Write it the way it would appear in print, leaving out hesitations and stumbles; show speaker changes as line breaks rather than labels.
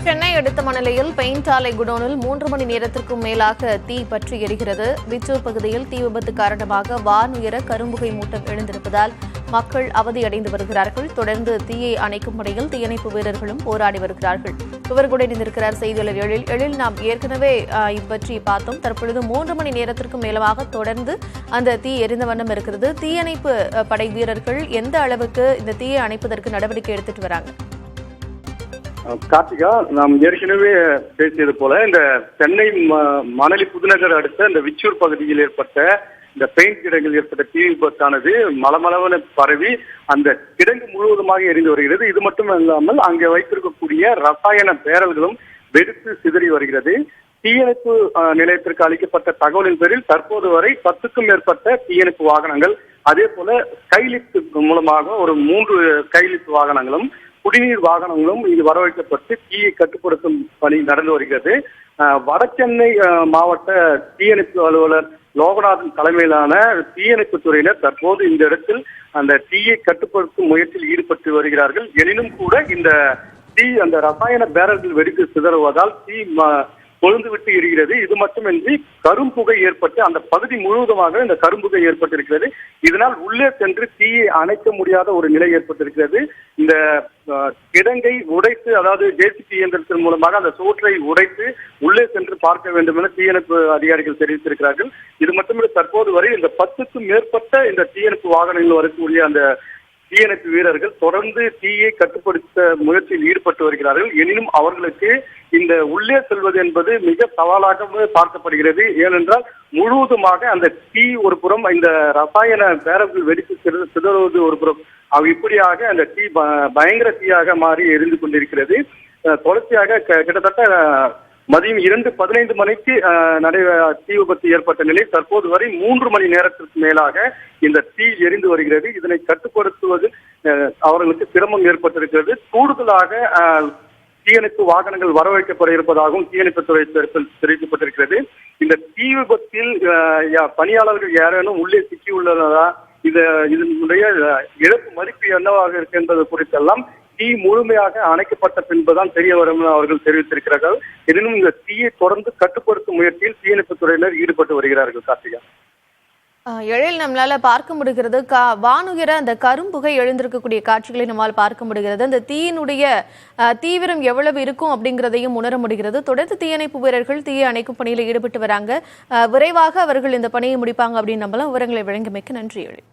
சென்னை அடுத்த மணலியில் பெயிண்ட் ஆலை குடோனில் 3 மணி நேரத்திற்கும் மேலாக தீ பற்றி எரிகிறது. விச்சூர் பகுதியில் தீ விபத்து காரணமாக வானுயர கரும்புகை மூட்டம் எழுந்திருப்பதால் மக்கள் அவதியடைந்து வருகிறார்கள். தொடர்ந்து தீயை அணைக்கும் பணியில் தீயணைப்பு வீரர்களும் போராடி வருகிறார்கள். இவர்களுடன் இணைந்திருக்கிறார் செய்தியாளர் எழில். நாம் ஏற்கனவே இப்பற்றி பார்த்தோம். தற்பொழுது 3 மணி நேரத்திற்கும் மேலாக தொடர்ந்து அந்த தீ எரிந்த வண்ணம் இருக்கிறது. தீயணைப்பு படை வீரர்கள் எந்த அளவுக்கு இந்த தீயை அணைப்பதற்கு நடவடிக்கை எடுத்துட்டு வராங்க?
கார்த்திகா, நாம் ஏற்கனவே பேசியது போல இந்த சென்னை மணலி புதுநகர் அடுத்த இந்த விச்சூர் பகுதியில் ஏற்பட்ட இந்த பெயிண்ட் கிடங்கில் ஏற்பட்ட தீ விபத்தானது மலமளவன பரவி அந்த கிடங்கு முழுவதுமாக எரிந்து வருகிறது. இது மட்டும் இல்லாமல் அங்கே வைத்திருக்கக்கூடிய ரசாயன பேரல்களும் வெடித்து சிதறி வருகிறது. தீயணைப்பு நிலையத்திற்கு அளிக்கப்பட்ட தகவலின் பேரில் தற்போது வரை 10க்கும் மேற்பட்ட தீயணைப்பு வாகனங்கள், அதே போல ஸ்கைலிப்ட் மூலமாக ஒரு 3 ஸ்கைலிப்ட் வாகனங்களும் குடிநீர் வாகனங்களும் இங்கு வரவழைக்கப்பட்டு தீயை கட்டுப்படுத்தும் பணி நடந்து வருகிறது. வடசென்னை மாவட்ட தீயணைப்பு அலுவலர் லோகநாதன் தலைமையிலான தீயணைப்பு துறையினர் தற்போது இந்த இடத்தில் அந்த தீயை கட்டுப்படுத்தும் முயற்சியில் ஈடுபட்டு வருகிறார்கள். எனினும் கூட இந்த தீ அந்த ரசாயன பேரல்கள் வெடித்து சிதறுவதால் தீ கொழுந்து விட்டு எரிகிறது. இது மட்டுமின்றி கரும்புகை ஏற்பட்டு அந்த பகுதி முழுவதுமாக இந்த கரும்புகை ஏற்பட்டிருக்கிறது. இதனால் உள்ளே சென்று தீயை அணைக்க முடியாத ஒரு நிலை ஏற்பட்டிருக்கிறது. இந்த கிடங்கை உடைத்து, அதாவது ஜேசிபி இயந்திரத்தின் மூலமாக அந்த சுவற்றை உடைத்து உள்ளே சென்று பார்க்க வேண்டும் என தீயணைப்பு அதிகாரிகள் தெரிவித்திருக்கிறார்கள். இது மட்டுமின்றி தற்போது வரை இந்த 10க்கும் மேற்பட்ட இந்த தீயணைப்பு வாகனங்கள் வரக்கூடிய அந்த தீயணைப்பு வீரர்கள் தொடர்ந்து தீயை கட்டுப்படுத்த முயற்சியில் ஈடுபட்டு வருகிறார்கள். எனினும் அவர்களுக்கு இந்த உள்ளே செல்வது என்பது மிக சவாலாக பார்க்கப்படுகிறது. ஏனென்றால் முழுவதுமாக அந்த தீ ஒரு புறம், இந்த ரசாயன பேரல்கள் வெடித்து சிதறுவது ஒரு புறம், இப்படியாக அந்த தீ பயங்கர தீயாக மாறி எரிந்து கொண்டிருக்கிறது. தொடர்ச்சியாக கிட்டத்தட்ட மதியம் 2:15 மணிக்கு தீ விபத்து ஏற்பட்ட நிலையில் தற்போது வரை 3 மணி நேரத்திற்கு மேலாக இந்த தீ எரிந்து வருகிறது. இதனை கட்டுப்படுத்துவது அவர்களுக்கு சிரமம் ஏற்பட்டிருக்கிறது. கூடுதலாக தீயணைப்பு வாகனங்கள் வரவழைக்கப்பட இருப்பதாகவும் தீயணைப்புத்துறை தெரிவிக்கப்பட்டிருக்கிறது. இந்த தீ விபத்தில் பணியாளர்கள் யாரேனும் உள்ளே சிக்கியுள்ளதா, இதனுடைய இழப்பு மதிப்பு என்னவாக இருக்கு என்பது குறித்தெல்லாம் தீ முழுமையாக அணைக்கப்பட்ட பின்புதான் தெரிய வரும் அவர்கள் தெரிவித்திருக்கிறார்கள். எனினும் இந்த தீயை தொடர்ந்து கட்டுப்படுத்தும் முயற்சியில் தீயணைப்பு துறையினர் ஈடுபட்டு வருகிறார்கள். கார்த்திகா,
எழில், நம்மளால பார்க்க முடிகிறது வானுயர அந்த கரும்புகை எழுந்திருக்கக்கூடிய காட்சிகளை நம்மால் பார்க்க முடிகிறது. அந்த தீயினுடைய தீவிரம் எவ்வளவு இருக்கும் அப்படிங்கிறதையும் உணர முடிகிறது. தொடர்ந்து தீயணைப்பு வீரர்கள் தீயை அணைக்கும் பணியில் ஈடுபட்டு வராங்க. விரைவாக அவர்கள் இந்த பணியை முடிப்பாங்க அப்படின்னு நம்பலாம். விவரங்களை வழங்கியமைக்கு நன்றி எழில்.